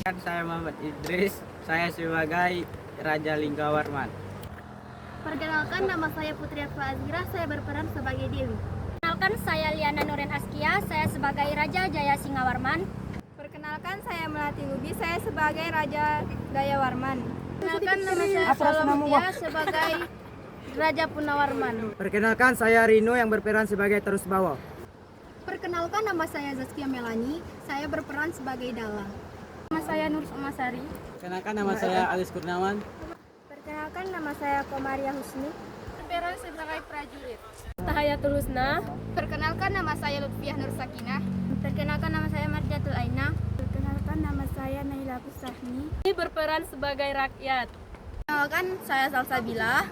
Saya Muhammad Idris, saya sebagai Raja Linggawarman. Perkenalkan, nama saya Putri Atwa Azgira, saya berperan sebagai Dewi. Perkenalkan, saya Liana Nurin Askia, saya sebagai Raja Jaya Singawarman. Perkenalkan, saya Melati Lubi, saya sebagai Raja Dayawarman. Perkenalkan, nama saya Salomia sebagai Raja Punawarman. Perkenalkan, saya Rino yang berperan sebagai Terus Bawa. Perkenalkan, nama saya Zaskia Melani, saya berperan sebagai Dala. Nama saya Nur Somasari. Perkenalkan, nama saya Alis Kurniawan. Perkenalkan, nama saya Komaria Husni, Berperan sebagai prajurit. Tahayatul Husna. Perkenalkan, nama saya Lutfiah Nur Sakinah. Perkenalkan, nama saya Marjatul Aina. Perkenalkan, nama saya Naila Kusahni. Ini berperan sebagai rakyat. Perkenalkan, saya Salsabila.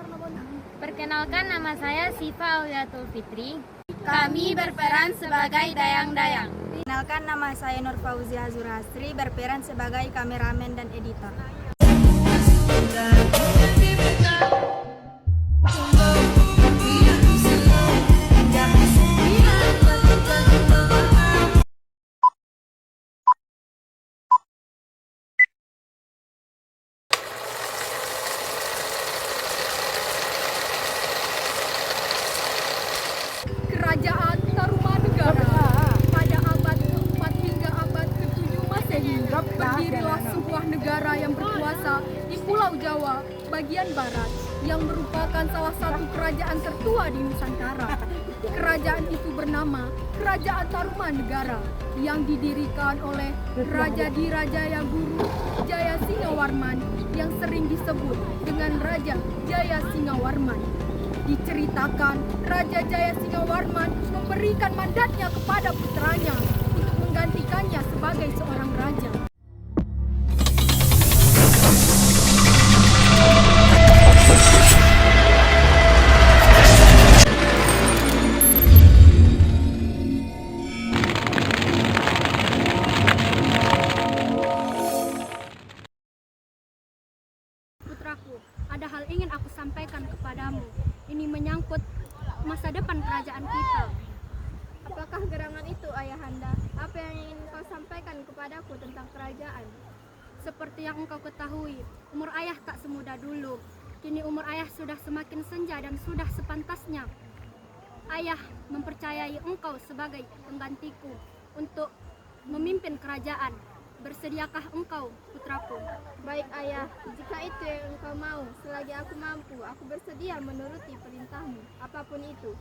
Perkenalkan, nama saya Sifa Auliatul Fitri. Kami berperan sebagai dayang-dayang. Perkenalkan, nama saya Nur Fauzia Zurasri, berperan sebagai kameramen dan editor. Kerajaan Tarumanegara pada abad ke-4 hingga abad ke-7 Masehi berdirilah sebuah negara yang berkuasa di Pulau Jawa bagian barat yang merupakan salah satu kerajaan tertua di Nusantara. Kerajaan itu bernama Kerajaan Tarumanegara yang didirikan oleh Raja Dirajaya Guru Jaya Singawarman yang sering disebut dengan Raja Jaya Singawarman. Diceritakan Raja Jaya Singawarman memberikan mandatnya kepada putranya untuk menggantikannya sebagai seorang raja. Putraku, ada hal ingin aku sampaikan kepadamu. Ini menyangkut masa depan kerajaan kita. Apakah gerangan itu, Ayahanda? Apa yang ingin kau sampaikan kepadaku tentang kerajaan? Seperti yang engkau ketahui, umur ayah tak semuda dulu. Kini umur ayah sudah semakin senja dan sudah sepantasnya ayah mempercayai engkau sebagai penggantiku untuk memimpin kerajaan. Bersediakah engkau, putraku? Baik, Ayah. Jika itu yang engkau mau, selagi aku mampu, aku bersedia menuruti perintahmu, apapun itu.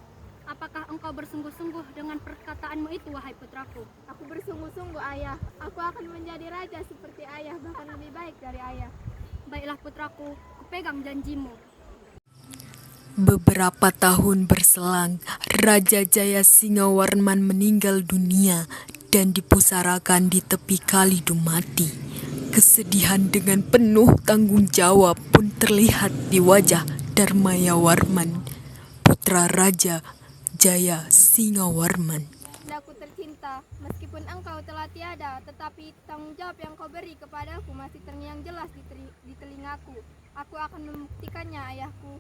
Apakah engkau bersungguh-sungguh dengan perkataanmu itu, wahai putraku? Aku bersungguh-sungguh, Ayah. Aku akan menjadi raja seperti ayah, bahkan lebih baik dari ayah. Baiklah putraku, kupegang janjimu. Beberapa tahun berselang, Raja Jaya Singawarman meninggal dunia dan dipusarakan di tepi Kali Dumati. Kesedihan dengan penuh tanggung jawab pun terlihat di wajah Darmayawarman, putra Raja Jaya Singawarman. Andaku tercinta, meskipun engkau telah tiada, tetapi tanggung jawab yang kau beri kepadaku masih terngiang jelas di telingaku. Aku akan membuktikannya, ayahku.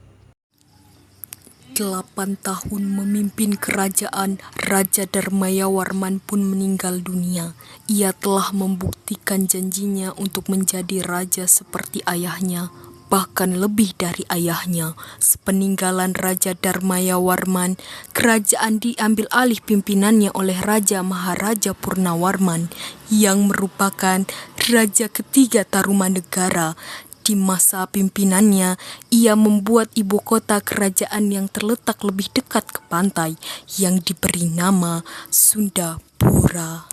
8 tahun memimpin kerajaan, Raja Darmayawarman pun meninggal dunia. Ia telah membuktikan janjinya untuk menjadi raja seperti ayahnya, bahkan lebih dari ayahnya. Sepeninggalan Raja Darmayawarman, kerajaan diambil alih pimpinannya oleh Raja Maharaja Purnawarman yang merupakan raja ketiga Tarumanegara. Di masa pimpinannya, ia membuat ibu kota kerajaan yang terletak lebih dekat ke pantai yang diberi nama Sundapura.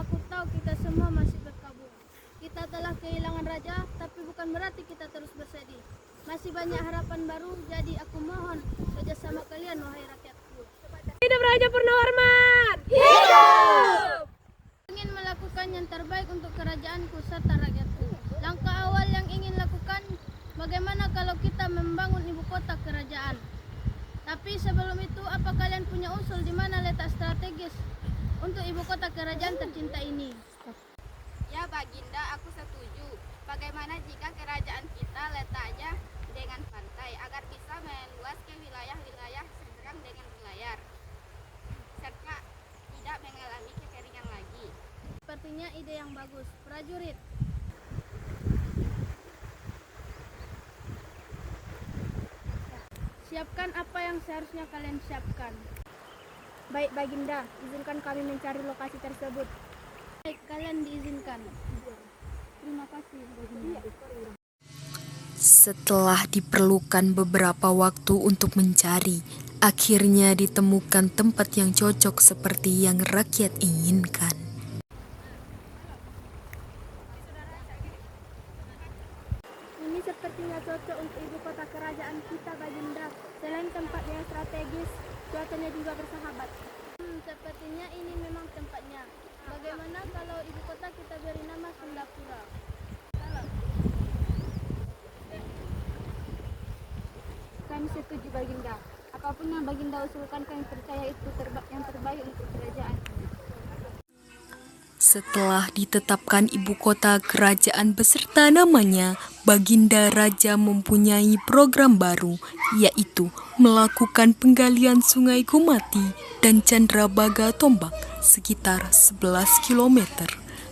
Aku tahu kita semua masih berkabung. Kita telah kehilangan raja, tapi bukan berarti kita terus bersedih. Masih banyak harapan baru, jadi aku mohon kerjasama kalian, wahai rakyatku. Hidup Raja Purnawarman! Hidup! Ingin melakukan yang terbaik untuk kerajaanku serta rakyatku. Langkah awal yang ingin lakukan, bagaimana kalau kita membangun ibu kota kerajaan? Tapi sebelum itu, apa kalian punya usul di mana letak strategis untuk ibu kota kerajaan tercinta ini? Ya Baginda, aku setuju. Bagaimana jika kerajaan kita letaknya dengan pantai agar bisa meluas ke wilayah-wilayah seberang dengan berlayar, serta tidak mengalami kekeringan lagi. Sepertinya ide yang bagus. Prajurit, Siapkan apa yang seharusnya kalian siapkan. Baik Baginda, izinkan kami mencari lokasi tersebut. Baik, kalian diizinkan. Terima kasih Baginda. Setelah diperlukan beberapa waktu untuk mencari, akhirnya ditemukan tempat yang cocok seperti yang rakyat inginkan. Ini sepertinya cocok untuk ibu kota kerajaan kita Baginda. Selain tempatnya yang strategis, cuacanya juga bersahabat. Sepertinya ini memang tempatnya. Bagaimana kalau ibu kota kita beri nama Sundapura? Kami setuju Baginda. Apapun yang Baginda usulkan, kami percaya itu yang terbaik untuk kerajaan. Setelah ditetapkan ibu kota kerajaan beserta namanya, Baginda Raja mempunyai program baru, yaitu melakukan penggalian Sungai Gumati dan Candrabaga Tombak sekitar 11 km.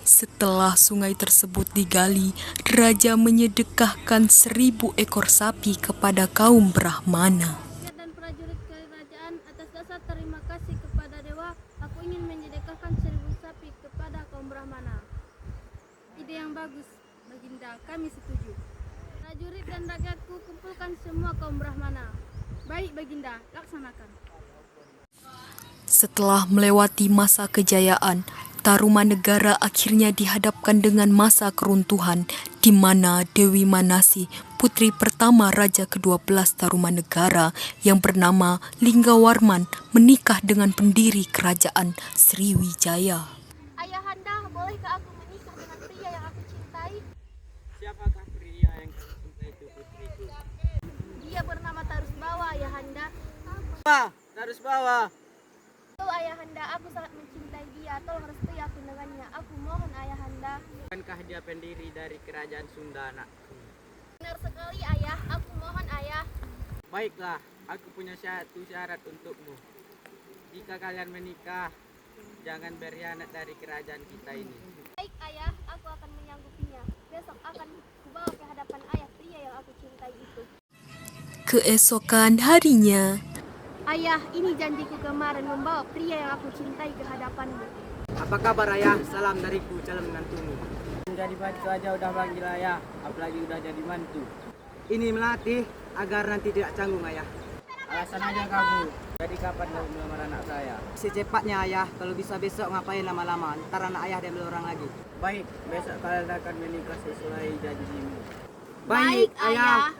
Setelah sungai tersebut digali, Raja menyedekahkan 1.000 ekor sapi kepada kaum Brahmana. Dan prajurit kerajaan, atas dasar terima kasih kepada dewa, aku ingin menyedekahkan 1.000 sapi kepada kaum Brahmana. Ide yang bagus, Baginda, kami setuju. Prajurit dan rakyatku, kumpulkan semua kaum Brahmana. Baik Baginda, laksanakan. Setelah melewati masa kejayaan, Tarumanegara akhirnya dihadapkan dengan masa keruntuhan, di mana Dewi Manasi, putri pertama Raja ke-12 Tarumanegara yang bernama Linggawarman, menikah dengan pendiri kerajaan Sriwijaya. Ayahanda, bolehkah aku menikah dengan pria yang aku cintai? Siapakah pria yang kamu cintai itu, putriku? Dia bernama Tarusbawa, Ayahanda. Harus bawa. Oh Ayahanda, aku sangat mencintai dia. Tolong restui aku dengannya. Aku mohon Ayahanda. Bukankah dia pendiri dari kerajaan Sunda, anakku? Benar sekali Ayah, aku mohon Ayah. Baiklah, aku punya satu syarat untukmu. Jika kalian menikah, jangan berkhianat dari kerajaan kita ini. Baik Ayah, aku akan menyanggupinya. Besok akan kubawa ke hadapan Ayah pria yang aku cintai itu. Keesokan harinya, Ayah, ini janjiku kemarin membawa pria yang aku cintai ke hadapanmu. Apa kabar ayah? Salam dariku, calon menantumu. Jadi bantu aja udah panggil ayah, apalagi udah jadi mantu. Ini melatih agar nanti tidak canggung ayah. Alasan aja kamu. Jadi kapan mau melamar anak saya? Secepatnya ayah, kalau bisa besok ngapain lama-lama, ntar anak ayah diambil orang lagi. Baik, besok kalian akan menikah sesuai janjimu. Baik ayah.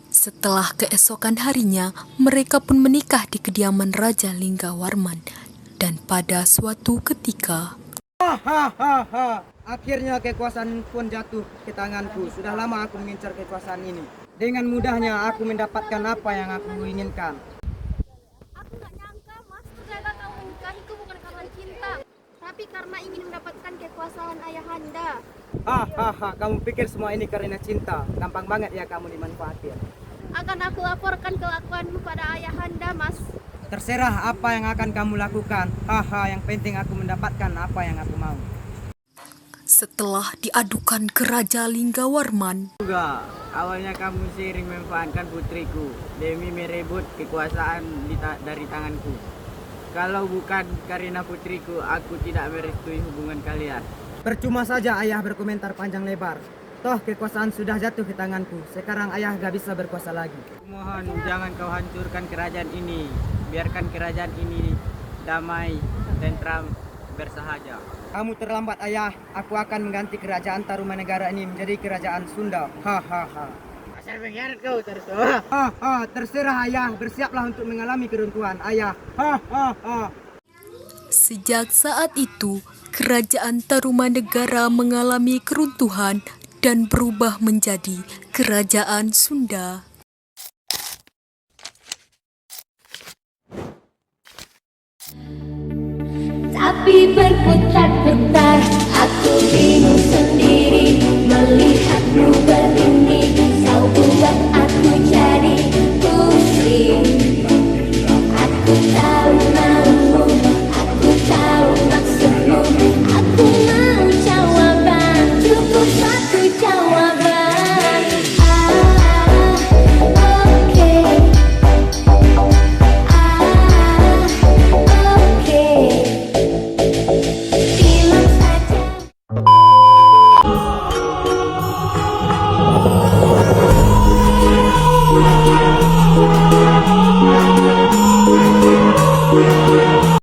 setelah keesokan harinya, mereka pun menikah di kediaman Raja Linggawarman. Dan pada suatu ketika, Akhirnya kekuasaan pun jatuh ke tanganku. Sudah lama aku mengincar kekuasaan ini. Dengan mudahnya aku mendapatkan apa yang aku inginkan. Aku gak nyangka Mas, ternyata kamu menikahiku bukan karena cinta, tapi karena ingin mendapatkan kekuasaan ayahanda. Kamu pikir semua ini karena cinta? Gampang banget ya kamu dimanfaatin. Akan aku laporkan kelakuanmu pada ayahanda, Mas. Terserah apa yang akan kamu lakukan. Yang penting aku mendapatkan apa yang aku mau. setelah diadukan ke Raja Linggawarman, Juga, awalnya kamu sering memanfaatkan putriku demi merebut kekuasaan dari tanganku. Kalau bukan karena putriku, aku tidak merestui hubungan kalian. Percuma saja ayah berkomentar panjang lebar. Toh kekuasaan sudah jatuh ke tanganku. Sekarang ayah gak bisa berkuasa lagi. Mohon jangan kau hancurkan kerajaan ini. Biarkan kerajaan ini damai, tentram, bersahaja. Kamu terlambat ayah. Aku akan mengganti kerajaan Tarumanegara ini menjadi kerajaan Sunda. Asal pengkhianat kau terus. Terserah ayah. Bersiaplah untuk mengalami keruntuhan ayah. sejak saat itu, kerajaan Tarumanegara mengalami keruntuhan dan berubah menjadi kerajaan Sunda. Tapi berputar-putar, aku bingung sendiri melihatmu